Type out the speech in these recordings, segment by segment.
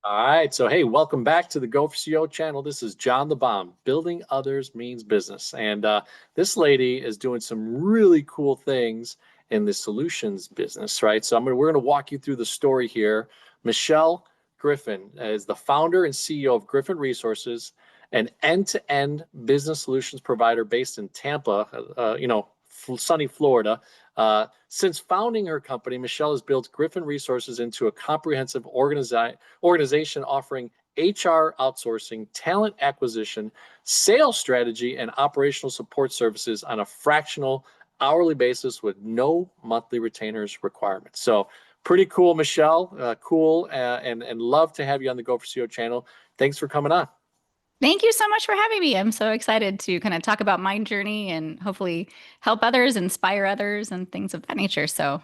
All right. So, hey, welcome back to the Go4CEO channel. This is John the Bomb. Building others means business. And this lady is doing some really cool things in the solutions business, right? So, we're going to walk you through the story here. Michelle Griffin is the founder and CEO of Griffin Resources, an end-to-end business solutions provider based in Tampa, sunny Florida. Since founding her company, Michelle has built Griffin Resources into a comprehensive organization offering HR outsourcing, talent acquisition, sales strategy, and operational support services on a fractional hourly basis with no monthly retainers requirements. So, pretty cool, Michelle. Cool, and love to have you on the Go4CEO channel. Thanks for coming on. Thank you so much for having me. I'm so excited to kind of talk about my journey and hopefully help others, inspire others, and things of that nature. So,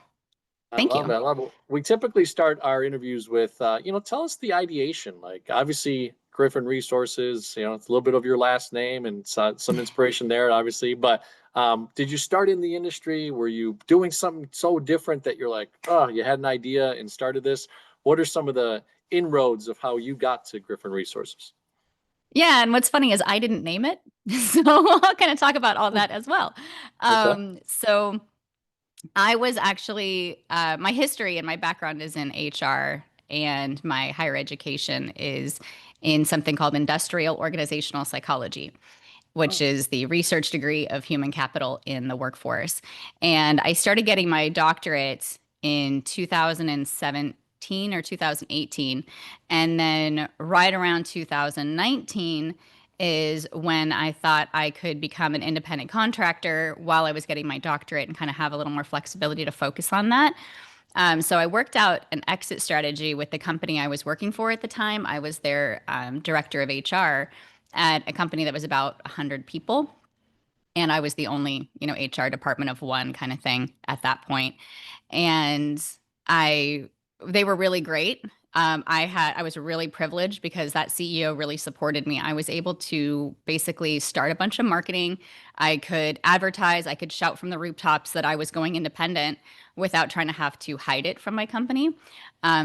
I thank love it. you. I love it. We typically start our interviews with, tell us the ideation. Like, obviously, Griffin Resources, it's a little bit of your last name and some inspiration there, obviously. But did you start in the industry? Were you doing something so different that you're like, oh, you had an idea and started this? What are some of the inroads of how you got to Griffin Resources? Yeah, and what's funny is I didn't name it. So, I'll kind of talk about all that as well. Okay. So I was actually, my history and my background is in HR, and my higher education is in something called industrial organizational psychology, which Oh, is the research degree of human capital in the workforce. And I started getting my doctorate in 2017 or 2018. And then right around 2019 is when I thought I could become an independent contractor while I was getting my doctorate and kind of have a little more flexibility to focus on that. So I worked out an exit strategy with the company I was working for at the time. I was their director of HR at a company that was about 100 people. And I was the only, HR department of one kind of thing at that point. And I, they were really great. I was really privileged because that CEO really supported me. I was able to basically start a bunch of marketing. I could advertise, I could shout from the rooftops that I was going independent without trying to have to hide it from my company.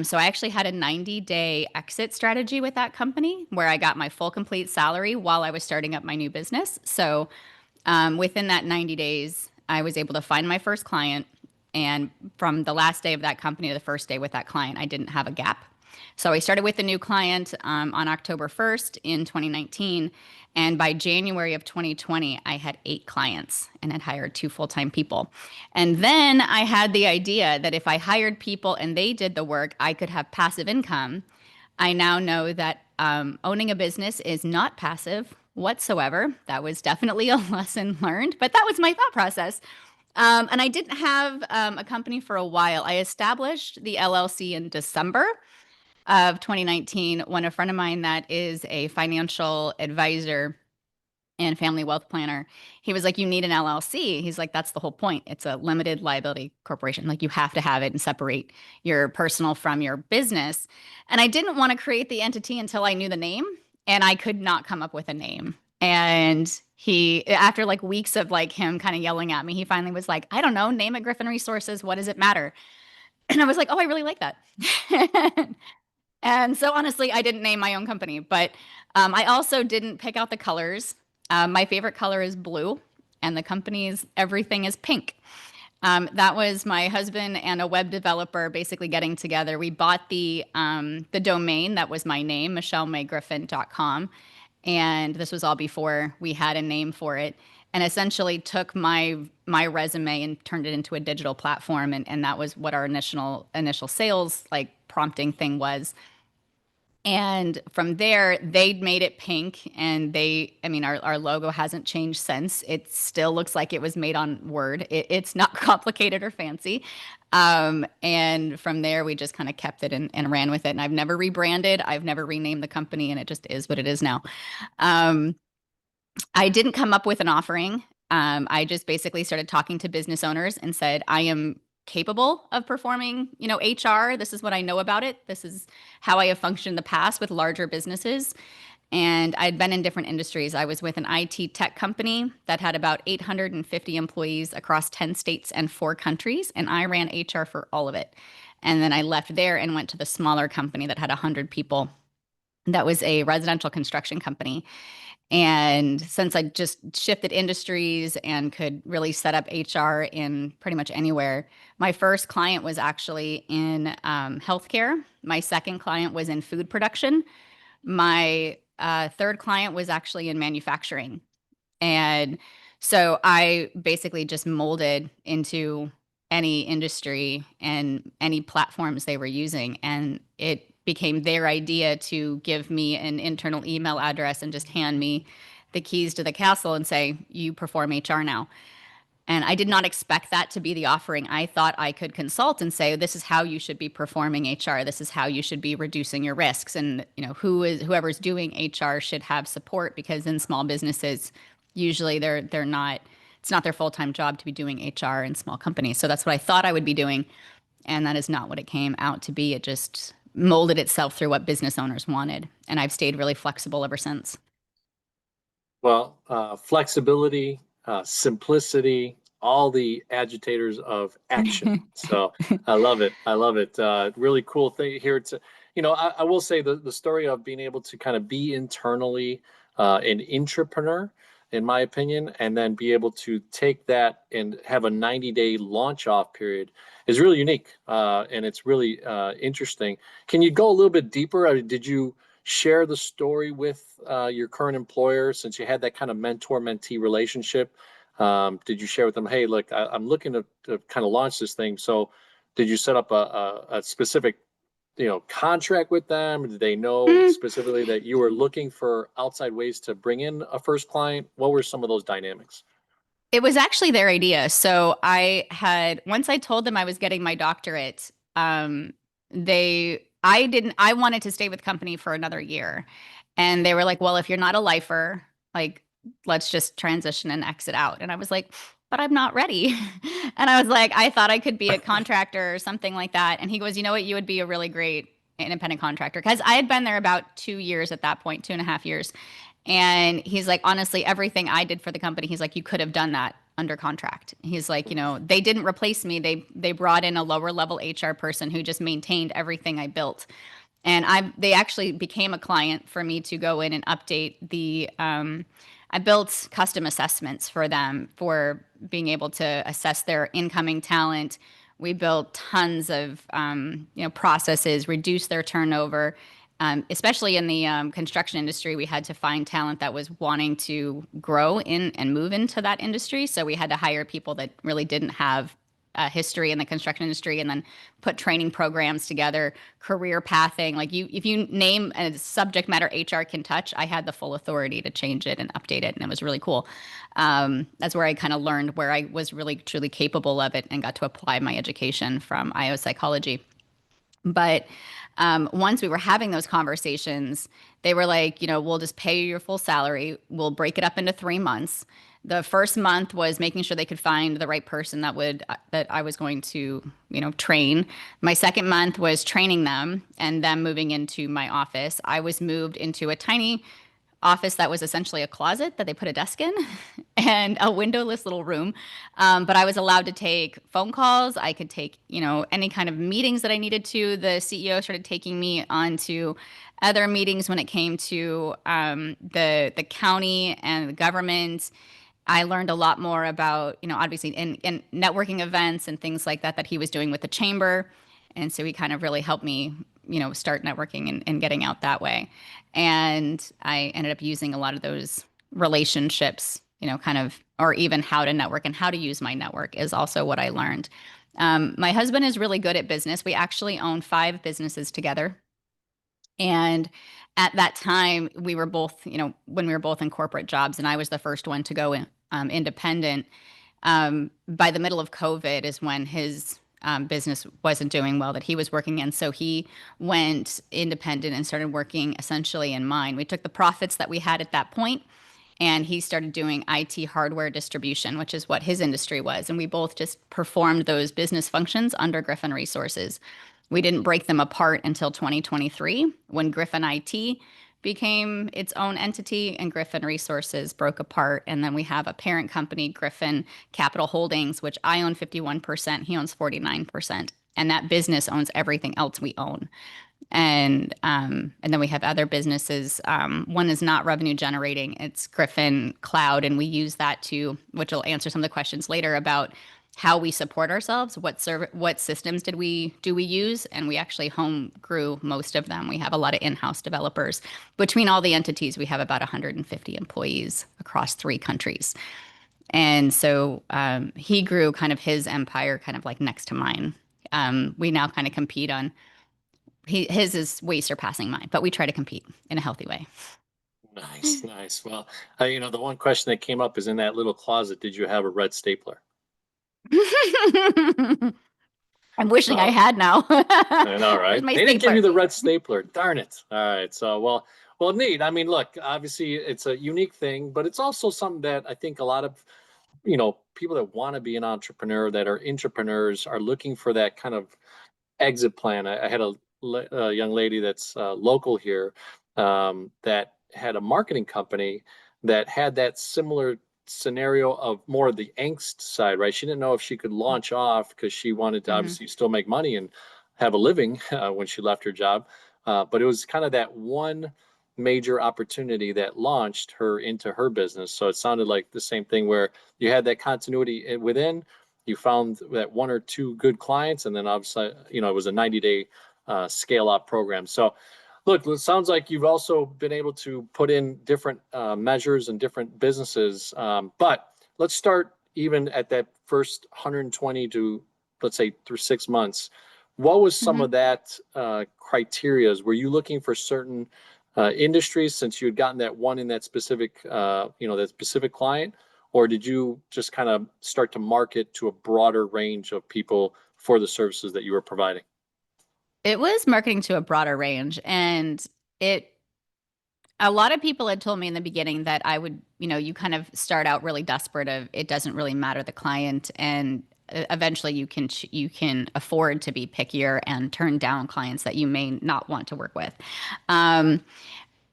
So I actually had a 90-day exit strategy with that company where I got my full complete salary while I was starting up my new business. So within that 90 days, I was able to find my first client. And from the last day of that company to the first day with that client, I didn't have a gap. So I started with a new client on October 1st in 2019. And by January of 2020, I had 8 clients and had hired 2 full-time people. And then I had the idea that if I hired people and they did the work, I could have passive income. I now know that owning a business is not passive whatsoever. That was definitely a lesson learned, but that was my thought process. And I didn't have a company for a while. I established the LLC in December of 2019 when a friend of mine that is a financial advisor and family wealth planner, he was like, you need an LLC. He's like, that's the whole point. It's a limited liability corporation. Like you have to have it and separate your personal from your business. And I didn't want to create the entity until I knew the name, and I could not come up with a name. And he, after like weeks of like him kind of yelling at me, he finally was like, I don't know, name it Griffin Resources. What does it matter? And I was like, oh, I really like that. And so honestly, I didn't name my own company, but I also didn't pick out the colors. My favorite color is blue, and the company's everything is pink. That was my husband and a web developer basically getting together. We bought the domain that was my name, michellemayGriffin.com, and this was all before we had a name for it. And essentially took my resume and turned it into a digital platform, and that was what our initial sales like prompting thing was. And from there, they made it pink. And I mean, our logo hasn't changed since. It still looks like it was made on Word. It's not complicated or fancy. And from there, we just kind of kept it and ran with it. And I've never rebranded, I've never renamed the company, and it just is what it is now. Um, I didn't come up with an offering. I just basically started talking to business owners and said, I am capable of performing, HR. This is what I know about it. This is how I have functioned in the past with larger businesses. And I'd been in different industries. I was with an IT tech company that had about 850 employees across 10 states and 4 countries, and I ran HR for all of it. And then I left there and went to the smaller company that had 100 people that was a residential construction company. And since I just shifted industries and could really set up HR in pretty much anywhere, my first client was actually in healthcare. My second client was in food production. My third client was actually in manufacturing. And so I basically just molded into any industry and any platforms they were using. And it became their idea to give me an internal email address and just hand me the keys to the castle and say, you perform HR now. And I did not expect that to be the offering. I thought I could consult and say, this is how you should be performing HR. This is how you should be reducing your risks. And whoever's doing HR should have support, because in small businesses, usually they're not, it's not their full-time job to be doing HR in small companies. So that's what I thought I would be doing. And that is not what it came out to be. It just molded itself through what business owners wanted. And I've stayed really flexible ever since. Well, flexibility, simplicity, all the agitators of action. So I love it. I love it. Really cool thing here. I will say the story of being able to kind of be internally an entrepreneur, in my opinion, and then be able to take that and have a 90-day launch off period is really unique. And it's really interesting. Can you go a little bit deeper? Did you share the story with your current employer, since you had that kind of mentor-mentee relationship? Did you share with them, hey, look, I'm looking to kind of launch this thing. So did you set up a specific, contract with them? Did they know specifically that you were looking for outside ways to bring in a first client? What were some of those dynamics? It was actually their idea. So once I told them I was getting my doctorate, I wanted to stay with company for another year. And they were like, well, if you're not a lifer, like, let's just transition and exit out. And I was like, but I'm not ready. And I was like, I thought I could be a contractor or something like that. And he goes, you know what? You would be a really great independent contractor. Because I had been there about 2 years at that point, 2.5 years. And he's like, honestly, everything I did for the company, he's like, you could have done that under contract. He's like, they didn't replace me. They brought in a lower level HR person who just maintained everything I built. And they actually became a client for me to go in and update I built custom assessments for them for being able to assess their incoming talent. We built tons of processes, reduce their turnover. Especially in the construction industry, we had to find talent that was wanting to grow in and move into that industry. So we had to hire people that really didn't have a history in the construction industry, and then put training programs together, career pathing. Like if you name a subject matter HR can touch, I had the full authority to change it and update it, and it was really cool. That's where I kind of learned where I was really truly capable of it and got to apply my education from IO psychology. But once we were having those conversations, they were like, we'll just pay you your full salary. We'll break it up into 3 months. The first month was making sure they could find the right person that I was going to, train. My second month was training them and them moving into my office. I was moved into a tiny office that was essentially a closet that they put a desk in and a windowless little room. But I was allowed to take phone calls. I could take, any kind of meetings that I needed to. The CEO started taking me onto other meetings when it came to the county and the government. I learned a lot more about, obviously in networking events and things like that he was doing with the chamber. And so he kind of really helped me, start networking and getting out that way. And I ended up using a lot of those relationships, or even how to network and how to use my network is also what I learned. My husband is really good at business. We actually own 5 businesses together. And at that time, we were both, when we were both in corporate jobs, and I was the first one to go independent. By the middle of COVID is when his business wasn't doing well that he was working in. So he went independent and started working essentially in mine. We took the profits that we had at that point, and he started doing IT hardware distribution, which is what his industry was. And we both just performed those business functions under Griffin Resources. We didn't break them apart until 2023 when Griffin IT became its own entity and Griffin Resources broke apart. And then we have a parent company, Griffin Capital Holdings, which I own 51%, he owns 49%. And that business owns everything else we own. And then we have other businesses. One is not revenue generating. It's Griffin Cloud, and we use that to, which will answer some of the questions later about how we support ourselves. What systems do we use? And we actually home grew most of them. We have a lot of in-house developers. Between all the entities, we have about 150 employees across 3 countries. And so he grew kind of his empire kind of like next to mine. We now kind of compete on his is way surpassing mine, but we try to compete in a healthy way. Nice, nice. Well, the one question that came up is in that little closet, did you have a red stapler? I'm wishing I So, had now. I know, Where's right? my They didn't give stapler? you the red stapler. Darn it. All right. So, well, neat. I mean, look, obviously it's a unique thing, but it's also something that I think a lot of, people that want to be an entrepreneur, that are entrepreneurs, are looking for that kind of exit plan. I had a young lady that's local here, that had a marketing company that had that similar scenario of more of the angst side, right? She didn't know if she could launch off because she wanted to Hmm. obviously still make money and have a living when she left her job. But it was kind of that one major opportunity that launched her into her business. So it sounded like the same thing where you had that continuity within, you found that 1 or 2 good clients, and then obviously, it was a 90-day scale up program. So, look, it sounds like you've also been able to put in different measures and different businesses. But let's start even at that first 120 to, let's say, through 6 months. What was some Hmm. of that criterias? Were you looking for certain industries since you had gotten that one in that specific, that specific client? Or did you just kind of start to market to a broader range of people for the services that you were providing? It was marketing to a broader range, and it a lot of people had told me in the beginning that I would, you kind of start out really desperate of it doesn't really matter the client, and eventually you can afford to be pickier and turn down clients that you may not want to work with. Um,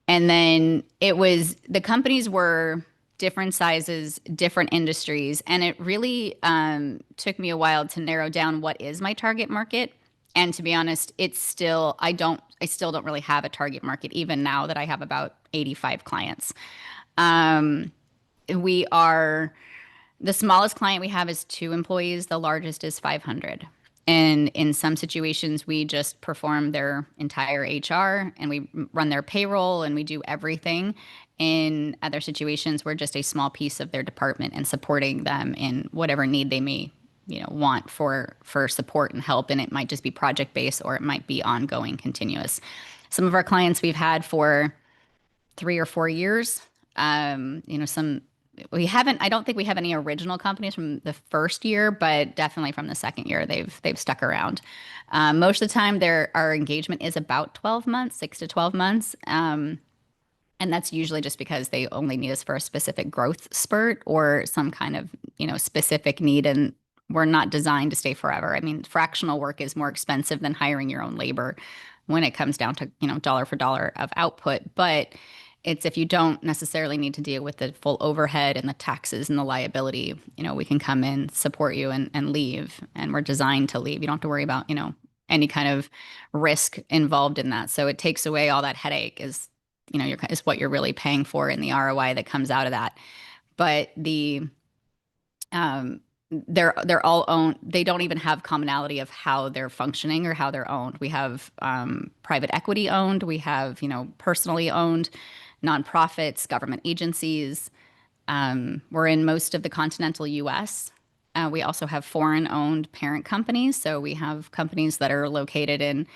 and then the companies were different sizes, different industries, and it really took me a while to narrow down what is my target market. And to be honest, I still don't really have a target market, even now that I have about 85 clients. Um, we are the smallest client we have is 2 employees. The largest is 500. And in some situations, we just perform their entire HR and we run their payroll and we do everything. In other situations, we're just a small piece of their department and supporting them in whatever need they may, want for support and help. And it might just be project based or it might be ongoing, continuous. Some of our clients we've had for 3 or 4 years. Some we haven't. I don't think we have any original companies from the first year, but definitely from the second year, they've stuck around. Most of the time, our engagement is about 12 months, 6 to 12 months. And that's usually just because they only need us for a specific growth spurt or some kind of, specific need. And we're not designed to stay forever. I mean, fractional work is more expensive than hiring your own labor when it comes down to, dollar for dollar of output. But it's if you don't necessarily need to deal with the full overhead and the taxes and the liability, we can come in, support you and leave. And we're designed to leave. You don't have to worry about, any kind of risk involved in that. So it takes away all that headache is what you're really paying for in the ROI that comes out of that. But um, they're all owned. They don't even have commonality of how they're functioning or how they're owned. We have private equity owned. We have personally owned, nonprofits, government agencies. We're in most of the continental U.S. We also have foreign owned parent companies. So we have companies that are located in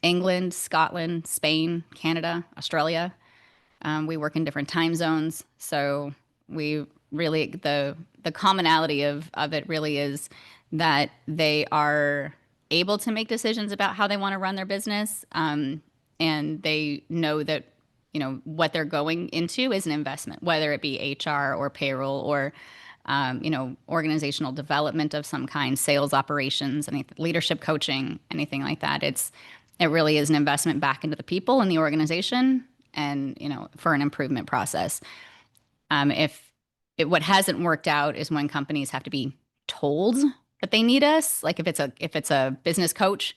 England, Scotland, Spain, Canada, Australia. We work in different time zones. So we really, the commonality of it really is that they are able to make decisions about how they want to run their business. And they know that, what they're going into is an investment, whether it be HR or payroll or organizational development of some kind, sales operations, any leadership coaching, anything like that. It really is an investment back into the people and the organization and, for an improvement process. What hasn't worked out is when companies have to be told that they need us. Like if it's a business coach,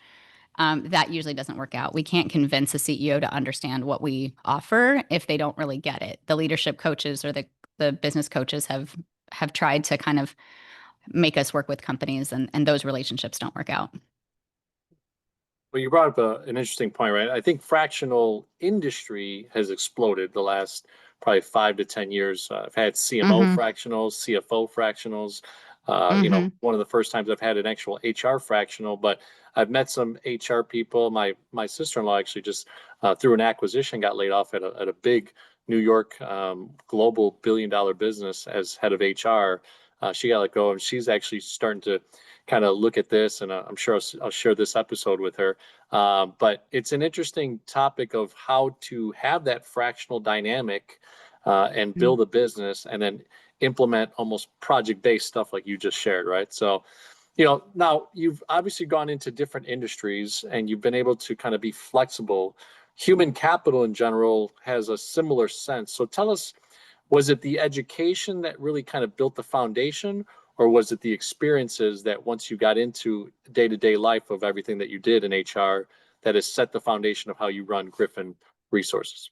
that usually doesn't work out. We can't convince a CEO to understand what we offer if they don't really get it. The leadership coaches or the business coaches have tried to kind of make us work with companies, and those relationships don't work out. Well, you brought up an interesting point, right? I think fractional industry has exploded the last probably 5 to 10 years. I've had CMO Mm-hmm. fractionals, CFO fractionals. Mm-hmm. One of the first times I've had an actual HR fractional, but I've met some HR people. My sister-in-law actually just through an acquisition got laid off at a big New York global billion-dollar business as head of HR. She got let go, and she's actually starting to kind of look at this, and I'm sure I'll share this episode with her. But it's an interesting topic of how to have that fractional dynamic and build a business and then implement almost project-based stuff like you just shared, right? So, now you've obviously gone into different industries and you've been able to kind of be flexible. Human capital in general has a similar sense. So tell us, was it the education that really kind of built the foundation, or was it the experiences that once you got into day-to-day life of everything that you did in HR that has set the foundation of how you run Griffin Resources?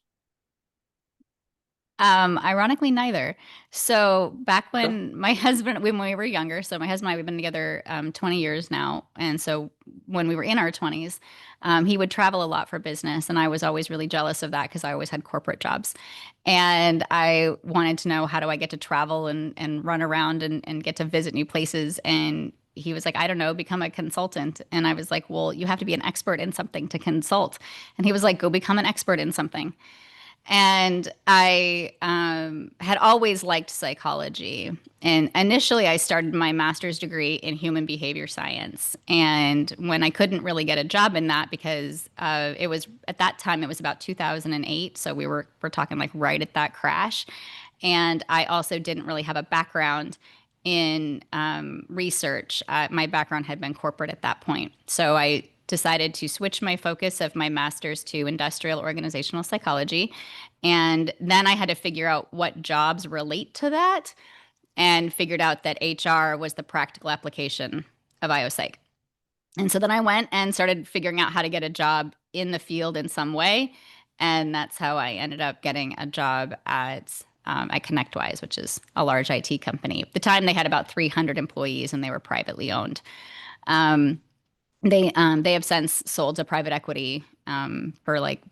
Ironically, neither. So back Okay. when my husband, when we were younger, so my husband and I, we've been together 20 years now. And so when we were in our 20s, he would travel a lot for business. And I was always really jealous of that because I always had corporate jobs. And I wanted to know, how do I get to travel and run around and get to visit new places? And he was like, I don't know, become a consultant. And I was like, well, you have to be an expert in something to consult. And he was like, go become an expert in something. And I had always liked psychology. And initially, I started my master's degree in human behavior science. And when I couldn't really get a job in that, because it was at that time, it was about 2008. So we're talking like right at that crash. And I also didn't really have a background in research. My background had been corporate at that point. So I decided to switch my focus of my master's to industrial organizational psychology. And then I had to figure out what jobs relate to that, and figured out that HR was the practical application of IOPsych. And so then I went and started figuring out how to get a job in the field in some way. And that's how I ended up getting a job at ConnectWise, which is a large IT company. At the time, they had about 300 employees and they were privately owned. Um, they have since sold to private equity for like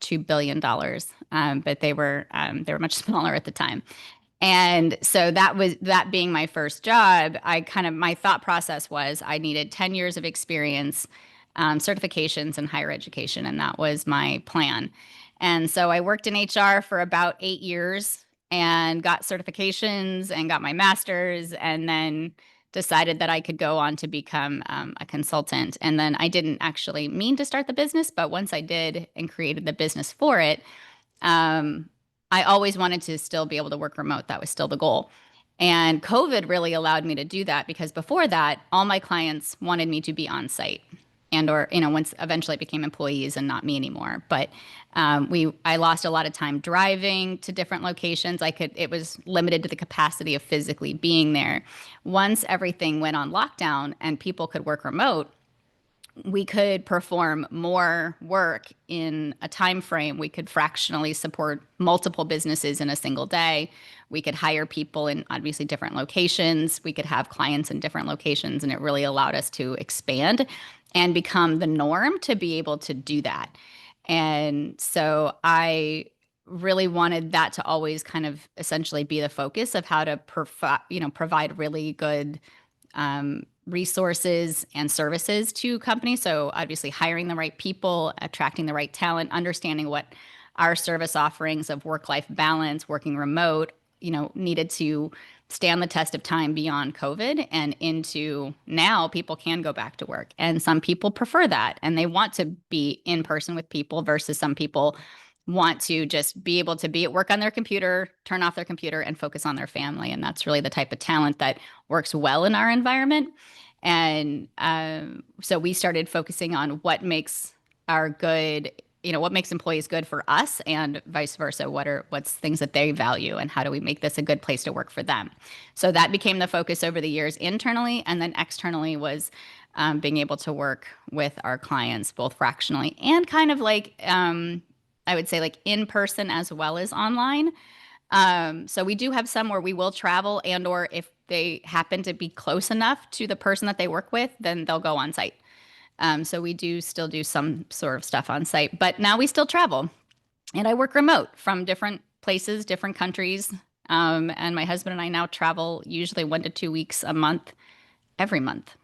$2 billion, but they were much smaller at the time. And so that being my first job. My thought process was I needed 10 years of experience, certifications in higher education, and that was my plan. And so I worked in HR for about 8 years and got certifications and got my master's, and then decided that I could go on to become a consultant. And then I didn't actually mean to start the business, but once I did and created the business for it, um, I always wanted to still be able to work remote. That was still the goal. And COVID really allowed me to do that, because before that, all my clients wanted me to be on site, and or once eventually became employees and not me anymore. But I lost a lot of time driving to different locations. It was limited to the capacity of physically being there. Once everything went on lockdown and people could work remote, we could perform more work in a time frame. We could fractionally support multiple businesses in a single day. We could hire people in obviously different locations. We could have clients in different locations, and it really allowed us to expand and become the norm to be able to do that. And so I really wanted that to always kind of essentially be the focus of how to provide really good resources and services to companies. So obviously hiring the right people, attracting the right talent, understanding what our service offerings of work-life balance, working remote, needed to stand the test of time beyond COVID and into now. People can go back to work, and some people prefer that and they want to be in person with people, versus some people want to just be able to be at work on their computer, turn off their computer, and focus on their family. And that's really the type of talent that works well in our environment. And so we started focusing on what makes what makes employees good for us, and vice versa. What's things that they value, and how do we make this a good place to work for them? So that became the focus over the years internally, and then externally was being able to work with our clients both fractionally and kind of like, I would say like in person as well as online. So we do have some where we will travel, and or if they happen to be close enough to the person that they work with, then they'll go on site. So we do still do some sort of stuff on site, but now we still travel. And I work remote from different places, different countries. And my husband and I now travel usually 1 to 2 weeks a month, every month.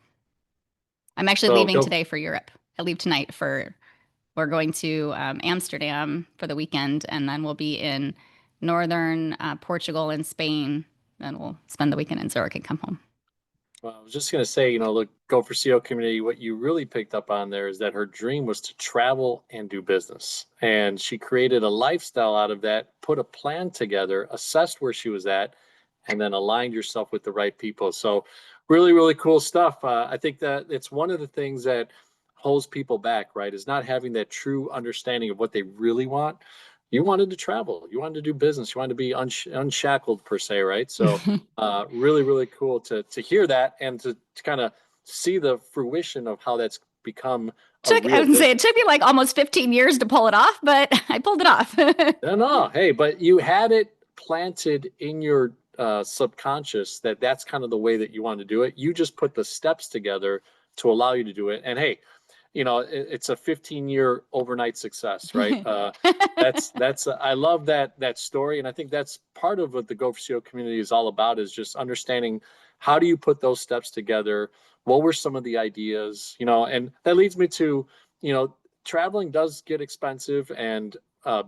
I'm actually So leaving go. today for Europe. I leave tonight we're going to Amsterdam for the weekend, and then we'll be in northern Portugal and Spain. Then we'll spend the weekend in Zurich and come home. Well, I was just going to say, look, Go for CEO community, what you really picked up on there is that her dream was to travel and do business. And she created a lifestyle out of that, put a plan together, assessed where she was at, and then aligned yourself with the right people. So, really, really cool stuff. I think that it's one of the things that holds people back, right? Is not having that true understanding of what they really want. You wanted to travel, you wanted to do business, you wanted to be unshackled per se, right? So, really, really cool to hear that and to kind of see the fruition of how that's become a I real would say it business. took me like almost 15 years to pull it off, but I pulled it off. No, no, hey, but you had it planted in your subconscious that that's kind of the way that you want to do it. You just put the steps together to allow you to do it. And hey, it's a 15-year overnight success, right? That's I love that story, and I think that's part of what the Go for CEO community is all about, is just understanding how do you put those steps together. What were some of the ideas, and that leads me to, traveling does get expensive, and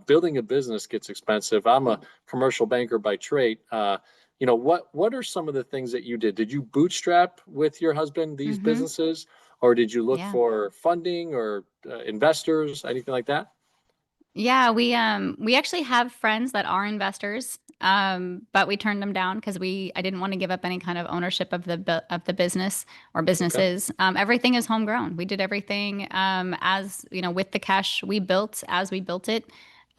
building a business gets expensive. I'm a commercial banker by trade. What are some of the things that you did? Did you bootstrap with your husband these Hmm. businesses, or did you look Yeah. for funding or investors, anything like that? Yeah, we actually have friends that are investors, but we turned them down because I didn't want to give up any kind of ownership of the business or Okay, businesses. Everything is homegrown. We did everything as with the cash we built as we built it.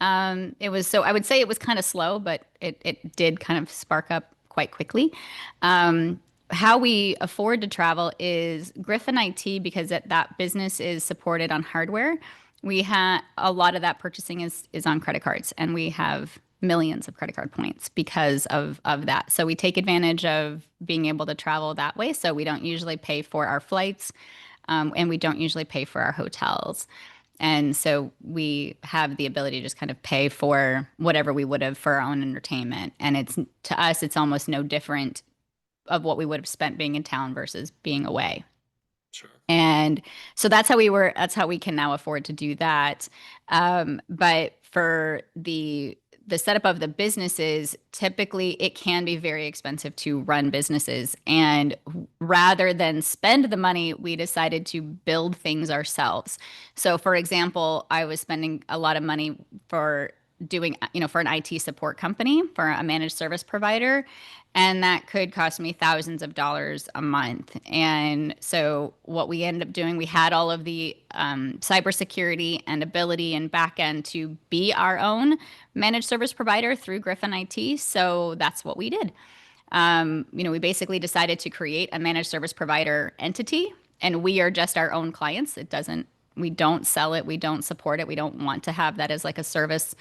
It was so I would say it was kind of slow, but it did kind of spark up quite quickly. How we afford to travel is Griffin IT, because that business is supported on hardware. We have a lot of that purchasing is on credit cards, and we have millions of credit card points because of that. So we take advantage of being able to travel that way. So we don't usually pay for our flights, and we don't usually pay for our hotels. And so we have the ability to just kind of pay for whatever we would have for our own entertainment. And to us, it's almost no different of what we would have spent being in town versus being away. sure. And so that's how we can now afford to do that. But for the setup of the businesses, typically it can be very expensive to run businesses. And rather than spend the money, we decided to build things ourselves. So for example, I was spending a lot of money for doing, for an IT support company, for a managed service provider. And that could cost me thousands of dollars a month. And so what we ended up doing, we had all of the cybersecurity and ability and backend to be our own managed service provider through Griffin IT. So that's what we did. We basically decided to create a managed service provider entity, and we are just our own clients. We don't sell it, we don't support it, we don't want to have that as like a service.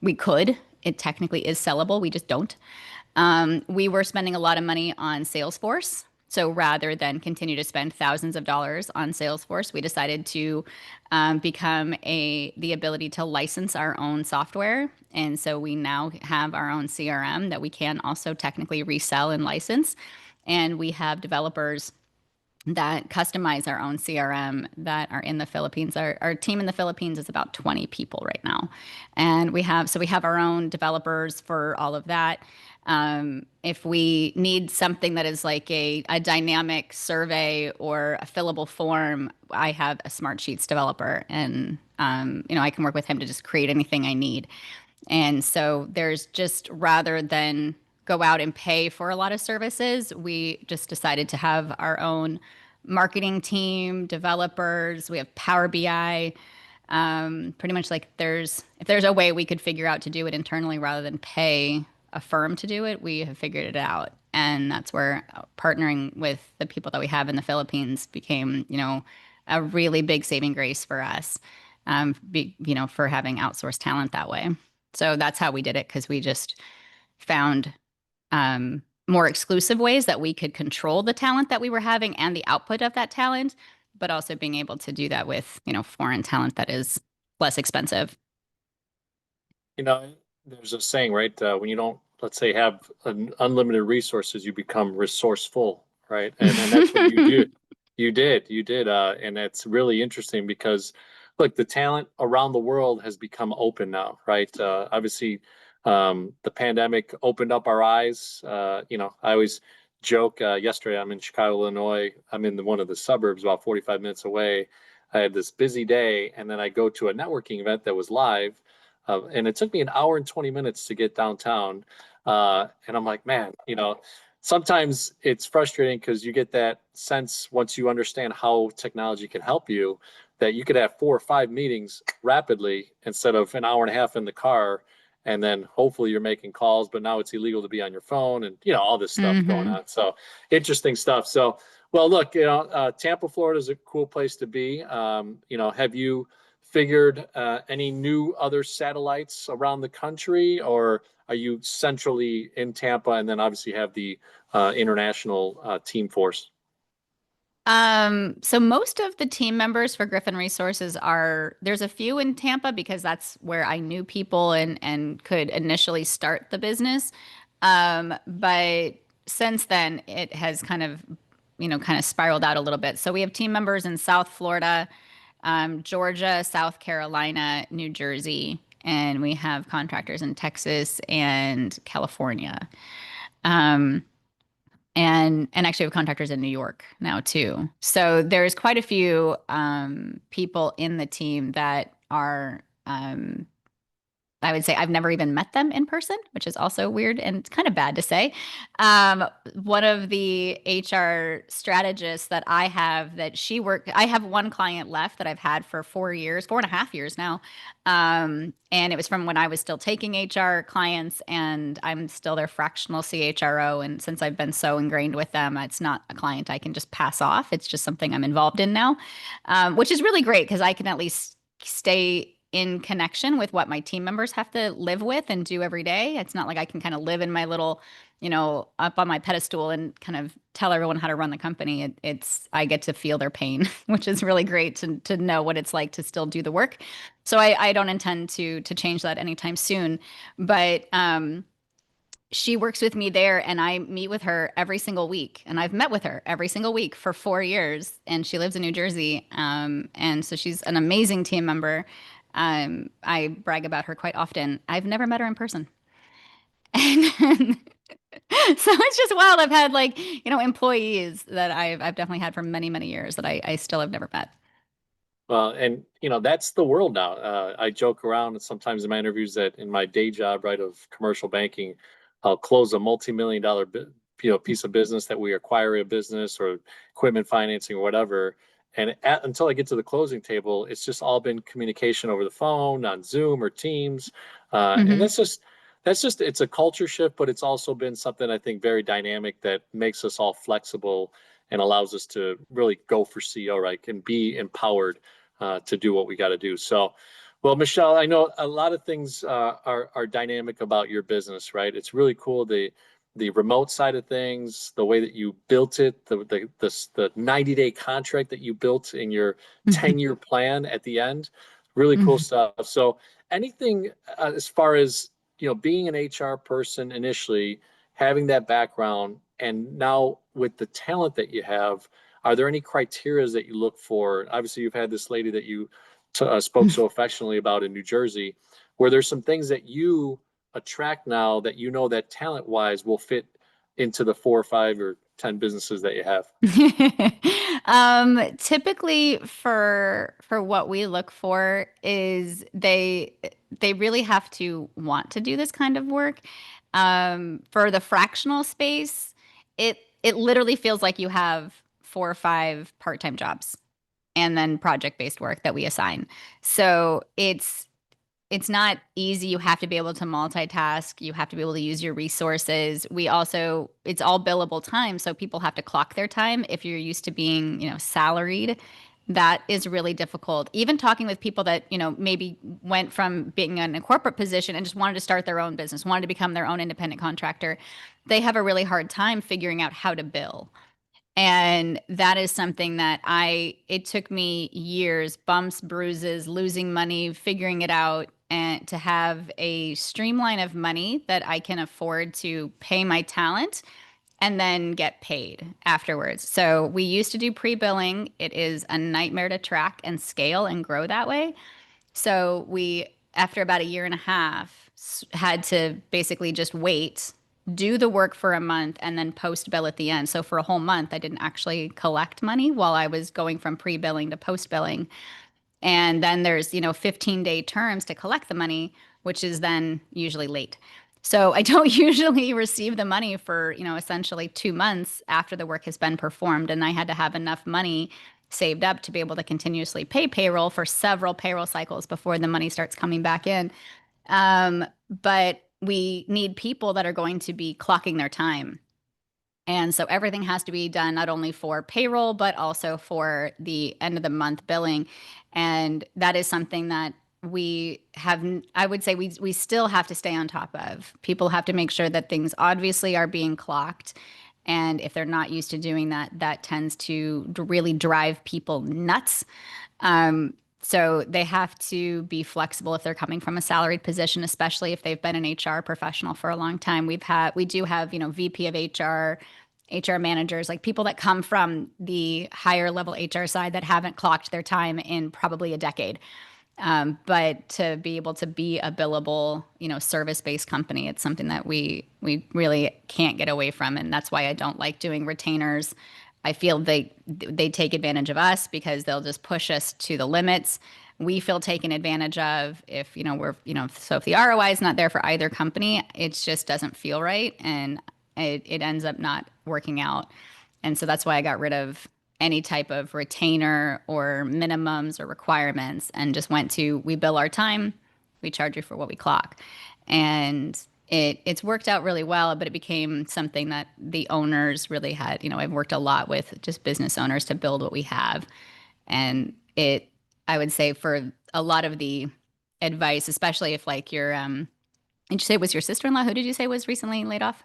We could. It technically is sellable. We just don't. We were spending a lot of money on Salesforce. So rather than continue to spend thousands of dollars on Salesforce, we decided to become the ability to license our own software. And so we now have our own CRM that we can also technically resell and license. And we have developers that customize our own CRM that are in the Philippines. Our team in the Philippines is about 20 people right now. And we have our own developers for all of that. If we need something that is like a dynamic survey or a fillable form, I have a Smartsheets developer, and I can work with him to just create anything I need. And so there's just, rather than go out and pay for a lot of services, we just decided to have our own marketing team, developers. We have Power BI. Pretty much like if there's a way we could figure out to do it internally rather than pay a firm to do it, we have figured it out. And that's where partnering with the people that we have in the Philippines became, a really big saving grace for us, for having outsourced talent that way. So that's how we did it, because we just found more exclusive ways that we could control the talent that we were having and the output of that talent, but also being able to do that with, foreign talent that is less expensive. You know, there's a saying, right? When you don't, let's say, have unlimited resources, you become resourceful, right? And that's what you do. You did, and it's really interesting because, look, the talent around the world has become open now, right? Obviously, the pandemic opened up our eyes. I always joke. Yesterday, I'm in Chicago, Illinois. I'm in one of the suburbs, about 45 minutes away. I had this busy day, and then I go to a networking event that was live. And it took me an hour and 20 minutes to get downtown. And I'm like, man, sometimes it's frustrating because you get that sense once you understand how technology can help you, that you could have 4 or 5 meetings rapidly instead of an hour and a half in the car. And then hopefully you're making calls, but now it's illegal to be on your phone and, all this stuff going Hmm. on. So interesting stuff. So, well, look, Tampa, Florida is a cool place to be. Have you figured any new other satellites around the country, or are you centrally in Tampa and then obviously have the international team force? So most of the team members for Griffin Resources there's a few in Tampa because that's where I knew people and could initially start the business. But since then it has kind of spiraled out a little bit. So we have team members in South Florida, Georgia, South Carolina, New Jersey, and we have contractors in Texas and California. Um, and actually we have contractors in New York now too. So there's quite a few people in the team that are I would say I've never even met them in person, which is also weird and kind of bad to say. One of the HR strategists that I have I have one client left that I've had for 4 years, 4.5 years now. And it was from when I was still taking HR clients, and I'm still their fractional CHRO. And since I've been so ingrained with them, it's not a client I can just pass off. It's just something I'm involved in now, which is really great because I can at least stay in connection with what my team members have to live with and do every day. It's not like I can kind of live in my little, up on my pedestal and kind of tell everyone how to run the company. I get to feel their pain, which is really great to know what it's like to still do the work. So I don't intend to change that anytime soon. But she works with me there, and I meet with her every single week. And I've met with her every single week for 4 years, and she lives in New Jersey. And so she's an amazing team member. I brag about her quite often. I've never met her in person. And so it's just wild. I've had employees that I've definitely had for many, many years that I still have never met. Well, and that's the world now. I joke around sometimes in my interviews that in my day job, right, of commercial banking, I'll close a multi-million dollar piece of business that we acquire a business or equipment financing or whatever. And until I get to the closing table, it's just all been communication over the phone, on Zoom or Teams, and Hmm. that's just it's a culture shift, but it's also been something I think very dynamic that makes us all flexible and allows us to really go for CEO, right, and be empowered to do what we got to do. So, well, Michelle, I know a lot of things are dynamic about your business, right? It's really cool the remote side of things, the way that you built it, the 90-day contract that you built in your 10-year plan at the end, really cool stuff. So, anything as far as being an HR person initially, having that background, and now with the talent that you have, are there any criteria that you look for? Obviously, you've had this lady that you spoke so affectionately about in New Jersey. Where there's some things that you attract now that that talent wise will fit into the 4 or 5 or 10 businesses that you have? Typically for what we look for is they really have to want to do this kind of work. For the fractional space, it literally feels like you have 4 or 5 part-time jobs and then project-based work that we assign. So it's not easy. You have to be able to multitask. You have to be able to use your resources. It's all billable time. So people have to clock their time. If you're used to being, salaried, that is really difficult. Even talking with people that, maybe went from being in a corporate position and just wanted to start their own business, wanted to become their own independent contractor, they have a really hard time figuring out how to bill. And that is something that it took me years, bumps, bruises, losing money, figuring it out, and to have a streamline of money that I can afford to pay my talent and then get paid afterwards. So we used to do pre-billing. It is a nightmare to track and scale and grow that way. So we, after about a year and a half, had to basically just wait, do the work for a month, and then post bill at the end. So for a whole month, I didn't actually collect money while I was going from pre-billing to post-billing. And then there's, 15-day terms to collect the money, which is then usually late. So I don't usually receive the money for, essentially 2 months after the work has been performed. And I had to have enough money saved up to be able to continuously pay payroll for several payroll cycles before the money starts coming back in. But we need people that are going to be clocking their time. And so everything has to be done not only for payroll, but also for the end of the month billing. And that is something that I would say we still have to stay on top of. People have to make sure that things obviously are being clocked. And if they're not used to doing that, that tends to really drive people nuts. So they have to be flexible if they're coming from a salaried position, especially if they've been an HR professional for a long time. We do have, VP of HR managers, like people that come from the higher level HR side that haven't clocked their time in probably a decade. But to be able to be a billable, service-based company, it's something that we really can't get away from, and that's why I don't like doing retainers. I feel they take advantage of us because they'll just push us to the limits. We feel taken advantage of if, so if the ROI is not there for either company, it just doesn't feel right, and it ends up not working out. And so that's why I got rid of any type of retainer or minimums or requirements and just went to, we bill our time, we charge you for what we clock. And it's worked out really well, but it became something that the owners really had. I've worked a lot with just business owners to build what we have. And I would say for a lot of the advice, especially if like did you say it was your sister-in-law? Who did you say was recently laid off?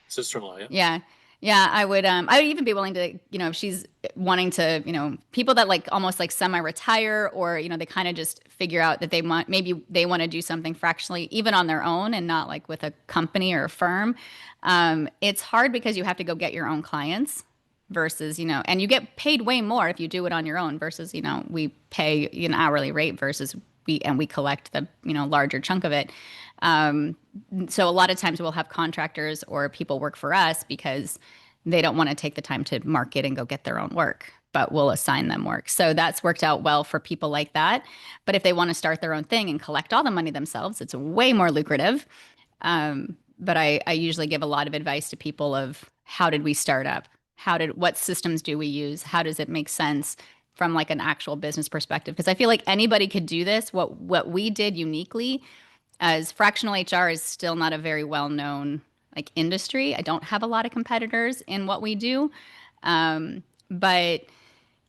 Sister-in-law, yeah. Yeah. Yeah, I would even be willing to, if she's wanting to, people that like almost like semi-retire or, they kind of just figure out that maybe they want to do something fractionally, even on their own and not like with a company or a firm. It's hard because you have to go get your own clients versus, and you get paid way more if you do it on your own versus, we pay an hourly rate versus we collect the, larger chunk of it. So a lot of times we'll have contractors or people work for us because they don't want to take the time to market and go get their own work, but we'll assign them work. So that's worked out well for people like that. But if they want to start their own thing and collect all the money themselves, it's way more lucrative. But I usually give a lot of advice to people of how did we start up? What systems do we use? How does it make sense from like an actual business perspective? Because I feel like anybody could do this. What we did uniquely as fractional HR is still not a very well-known like industry. I don't have a lot of competitors in what we do, but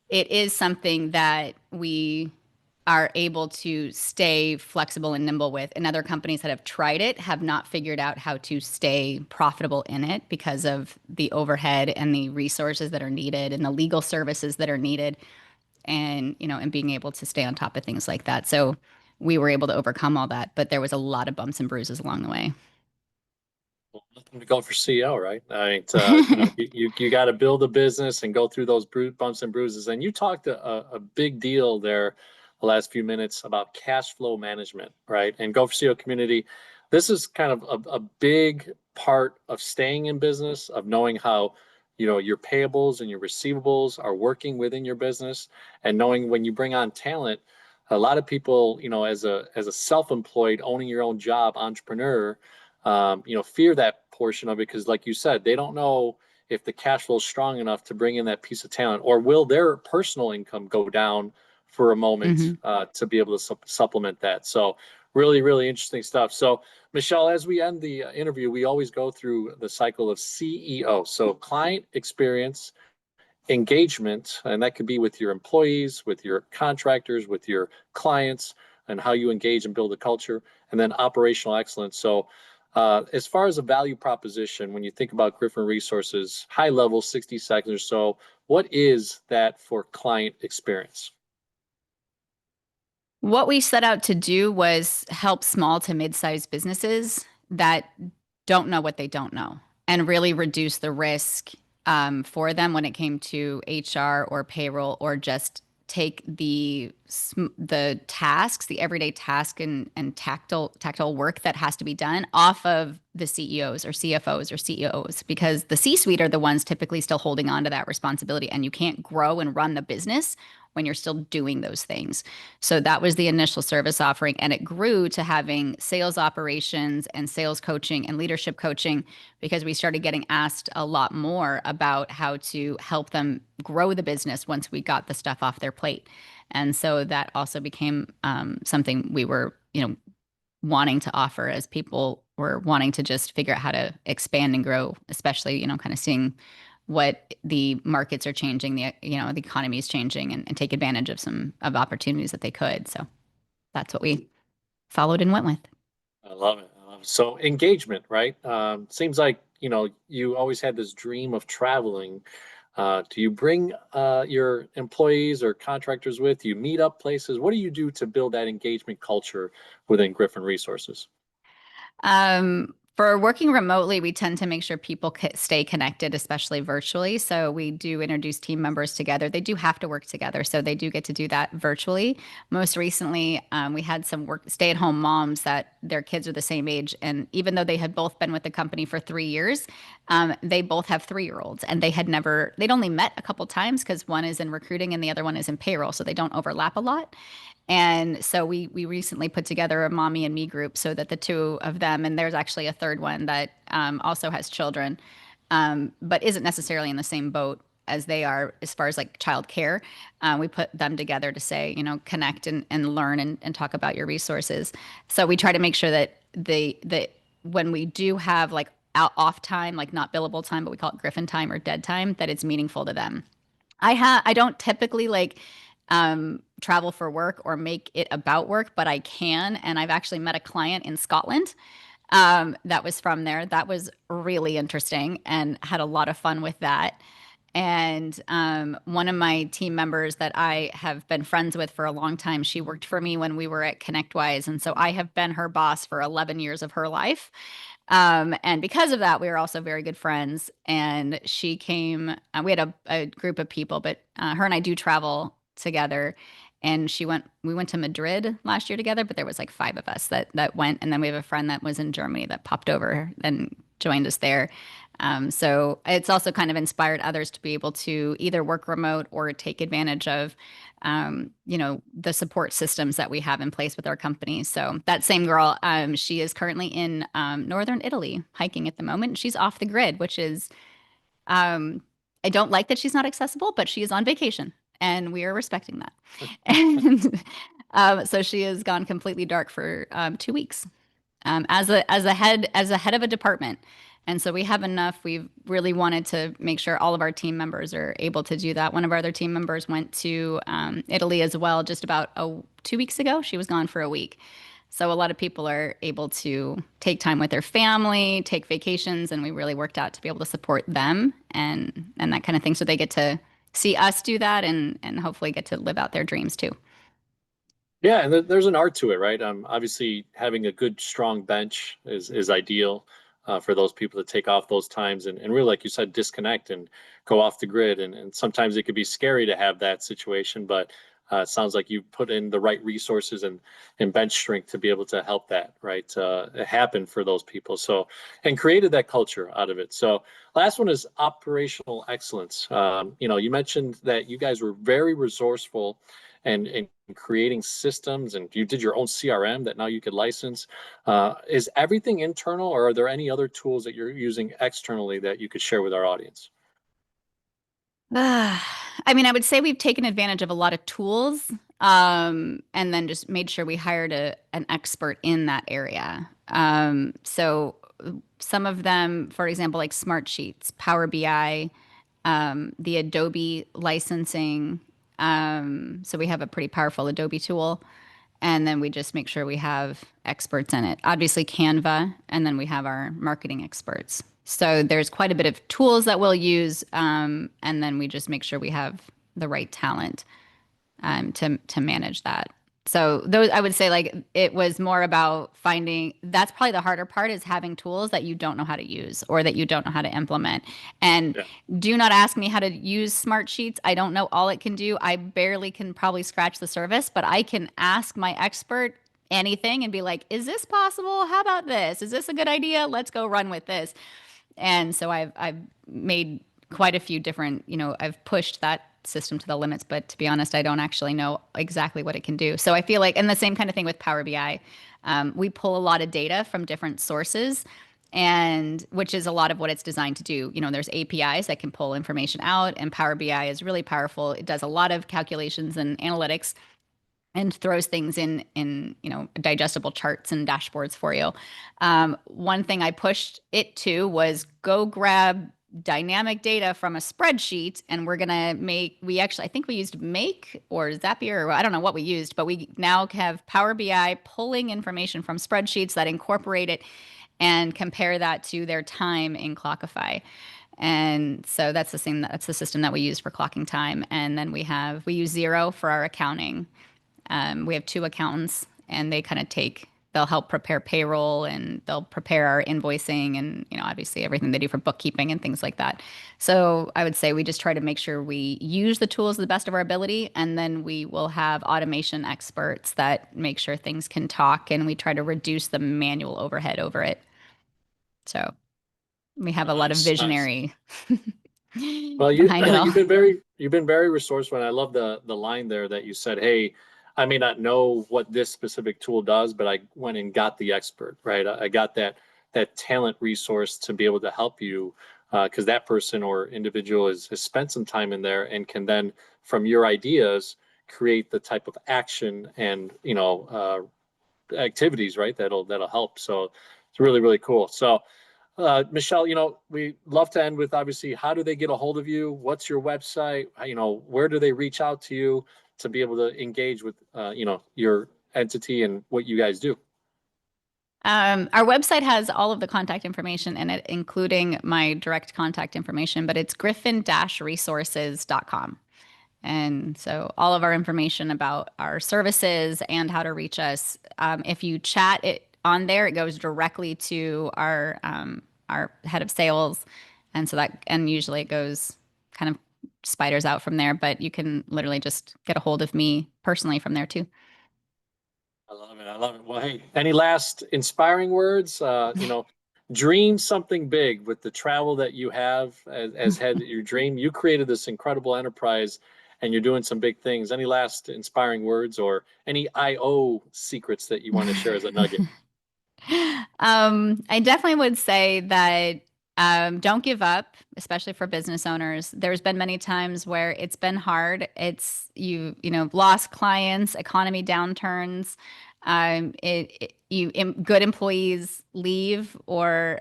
it is something that we are able to stay flexible and nimble with. And other companies that have tried it have not figured out how to stay profitable in it because of the overhead and the resources that are needed and the legal services that are needed, and and being able to stay on top of things like that. So we were able to overcome all that, but there was a lot of bumps and bruises along the way. Well, nothing to go for CEO, right? I mean, you got to build a business and go through those bumps and bruises. And you talked a big deal there the last few minutes about cash flow management, right? And Go4CEO community, this is kind of a big part of staying in business, of knowing how your payables and your receivables are working within your business, and knowing when you bring on talent. A lot of people, as a self-employed, owning your own job entrepreneur, fear that portion of it because, like you said, they don't know if the cash flow is strong enough to bring in that piece of talent, or will their personal income go down for a moment Hmm. to be able to supplement that. So really, really interesting stuff. So Michelle, as we end the interview, we always go through the cycle of CEO. So client experience, engagement, and that could be with your employees, with your contractors, with your clients, and how you engage and build a culture, and then operational excellence. So, as far as a value proposition, when you think about Griffin Resources, high level, 60 seconds or so, what is that for client experience? What we set out to do was help small to mid-sized businesses that don't know what they don't know and really reduce the risk for them when it came to HR or payroll, or just take the tasks, the everyday task and tactile work that has to be done off of the CEOs or CFOs or CEOs, because the C-suite are the ones typically still holding on to that responsibility, and you can't grow and run the business when you're still doing those things. So that was the initial service offering, and it grew to having sales operations and sales coaching and leadership coaching, because we started getting asked a lot more about how to help them grow the business once we got the stuff off their plate. And so that also became something we were, wanting to offer, as people were wanting to just figure out how to expand and grow, especially, kind of seeing what the markets are changing, the economy is changing, and take advantage of some of opportunities that they could. So that's what we followed and went with. I love it. I love it. So engagement, right? Seems like, you always had this dream of traveling. Do you bring your employees or contractors with you, meet up places? What do you do to build that engagement culture within Griffin Resources? For working remotely, we tend to make sure people stay connected, especially virtually. So we do introduce team members together. They do have to work together, so they do get to do that virtually. Most recently, we had some stay-at-home moms that their kids are the same age, and even though they had both been with the company for 3 years, they both have 3-year-olds, and they'd only met a couple times because one is in recruiting and the other one is in payroll, so they don't overlap a lot. And so we recently put together a mommy and me group so that the two of them, and there's actually a third one that also has children, but isn't necessarily in the same boat as they are as far as like childcare. We put them together to say, connect and learn and talk about your resources. So we try to make sure that when we do have like off time, like not billable time, but we call it Griffin time or dead time, that it's meaningful to them. I don't typically like travel for work or make it about work, but I can. And I've actually met a client in Scotland that was from there. That was really interesting and had a lot of fun with that. And one of my team members that I have been friends with for a long time, she worked for me when we were at ConnectWise. And so I have been her boss for 11 years of her life. And because of that, we were also very good friends. And she came, we had a group of people, but her and I do travel together. And we went to Madrid last year together, but there was like 5 of us that went. And then we have a friend that was in Germany that popped over and joined us there. So it's also kind of inspired others to be able to either work remote or take advantage of, the support systems that we have in place with our company. So that same girl, she is currently in northern Italy hiking at the moment. She's off the grid, which is, I don't like that she's not accessible, but she is on vacation, and we are respecting that. And so she has gone completely dark for 2 weeks as a head of a department. And so we have enough. We've really wanted to make sure all of our team members are able to do that. One of our other team members went to Italy as well, just about 2 weeks ago. She was gone for a week. So a lot of people are able to take time with their family, take vacations, and we really worked out to be able to support them and that kind of thing. So they get to see us do that and hopefully get to live out their dreams too. Yeah, and there's an art to it, right? Obviously, having a good, strong bench is ideal for those people to take off those times and really, like you said, disconnect and go off the grid. And sometimes it could be scary to have that situation, but it sounds like you put in the right resources and bench strength to be able to help that, right, happen for those people. So, and created that culture out of it. So, last one is operational excellence. You mentioned that you guys were very resourceful and creating systems, and you did your own CRM that now you could license. Is everything internal, or are there any other tools that you're using externally that you could share with our audience? I mean, I would say we've taken advantage of a lot of tools. And then just made sure we hired an expert in that area. So some of them, for example, like Smart Sheets, Power BI, the Adobe licensing. So we have a pretty powerful Adobe tool. And then we just make sure we have experts in it. Obviously, Canva, and then we have our marketing experts. So there's quite a bit of tools that we'll use, and then we just make sure we have the right talent to manage that. So those, I would say, like, it was more about finding, that's probably the harder part, is having tools that you don't know how to use or that you don't know how to implement. And Yeah. do not ask me how to use Smart Sheets. I don't know all it can do. I barely can probably scratch the surface, but I can ask my expert anything and be like, is this possible? How about this? Is this a good idea? Let's go run with this. And so I've made quite a few different, I've pushed that system to the limits, but to be honest, I don't actually know exactly what it can do. So I feel like, and the same kind of thing with Power BI, we pull a lot of data from different sources, and which is a lot of what it's designed to do. There's APIs that can pull information out, and Power BI is really powerful. It does a lot of calculations and analytics and throws things in digestible charts and dashboards for you. One thing I pushed it to was go grab dynamic data from a spreadsheet, and we're gonna I think we used Make or Zapier, or I don't know what we used, but we now have Power BI pulling information from spreadsheets that incorporate it and compare that to their time in Clockify. And so that's the system that we use for clocking time. And then we use Zero for our accounting. We have two accountants, and they'll help prepare payroll, and they'll prepare our invoicing, and obviously everything they do for bookkeeping and things like that. So I would say we just try to make sure we use the tools to the best of our ability, and then we will have automation experts that make sure things can talk, and we try to reduce the manual overhead over it. So we have a lot of Nice, nice. visionary Well, behind it all. you've been very resourceful, and I love the line there that you said, "Hey, I may not know what this specific tool does, but I went and got the expert, right? I got that talent resource to be able to help you because that person or individual has spent some time in there and can then, from your ideas, create the type of action and activities, right? That'll help. So it's really really cool. So." Michelle, we love to end with obviously, how do they get a hold of you? What's your website? Where do they reach out to you to be able to engage with, your entity and what you guys do? Our website has all of the contact information in it, including my direct contact information, but it's griffin-resources.com. And so all of our information about our services and how to reach us, if you chat it on there, it goes directly to our head of sales. And usually it goes kind of spiders out from there, but you can literally just get a hold of me personally from there too. I love it. I love it. Well, hey, any last inspiring words? Dream something big with the travel that you have as head your dream. You created this incredible enterprise and you're doing some big things. Any last inspiring words or any IO secrets that you want to share as a nugget? I definitely would say that don't give up, especially for business owners. There's been many times where it's been hard. It's lost clients, economy downturns. Good employees leave, or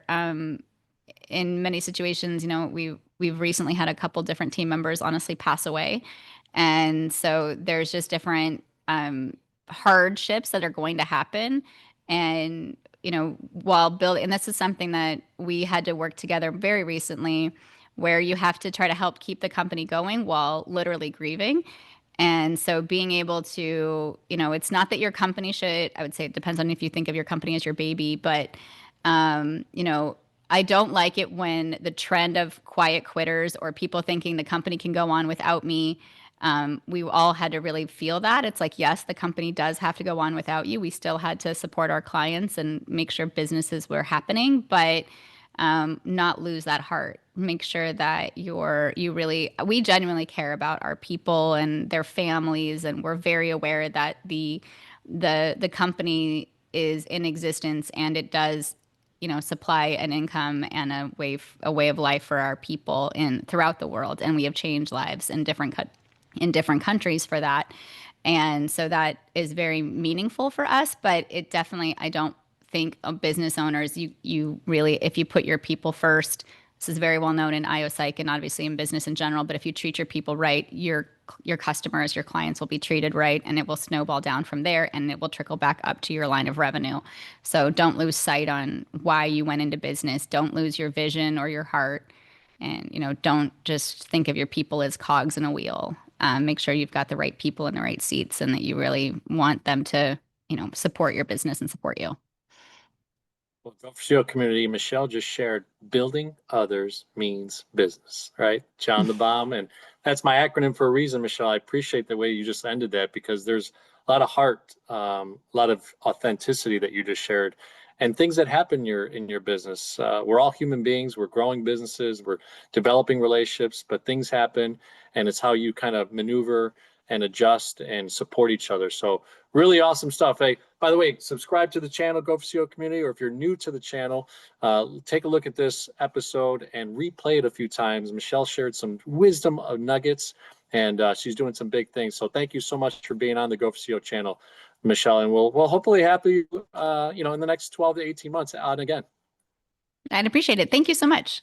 in many situations, we've recently had a couple different team members honestly pass away, and so there's just different hardships that are going to happen. And while building, and this is something that we had to work together very recently, where you have to try to help keep the company going while literally grieving. And so being able to, it's not that your company should, I would say it depends on if you think of your company as your baby, but, I don't like it when the trend of quiet quitters or people thinking the company can go on without me. We all had to really feel that. It's like, yes, the company does have to go on without you. We still had to support our clients and make sure businesses were happening, but not lose that heart. Make sure that we genuinely care about our people and their families, and we're very aware that the company is in existence and it does supply an income and a way of life for our people throughout the world, and we have changed lives in different countries for that. And so that is very meaningful for us, but it definitely, I don't think of business owners, you really, if you put your people first, this is very well known in IO-Psych and obviously in business in general, but if you treat your people right, your customers, your clients will be treated right, and it will snowball down from there, and it will trickle back up to your line of revenue. So don't lose sight on why you went into business. Don't lose your vision or your heart. And, don't just think of your people as cogs in a wheel. Make sure you've got the right people in the right seats and that you really want them to, support your business and support you. Well, Go4CEO community, Michelle just shared building others means business, right? John the Bomb. And that's my acronym for a reason, Michelle. I appreciate the way you just ended that because there's a lot of heart, a lot of authenticity that you just shared and things that happen in your business. We're all human beings. We're growing businesses. We're developing relationships, but things happen and it's how you kind of maneuver and adjust and support each other. So really awesome stuff. Hey, by the way, subscribe to the channel, Go4CEO community, or if you're new to the channel, take a look at this episode and replay it a few times. Michelle shared some wisdom of nuggets, and she's doing some big things. So thank you so much for being on the Go4CEO channel, Michelle, and we'll hopefully have you, in the next 12 to 18 months on again. I'd appreciate it. Thank you so much.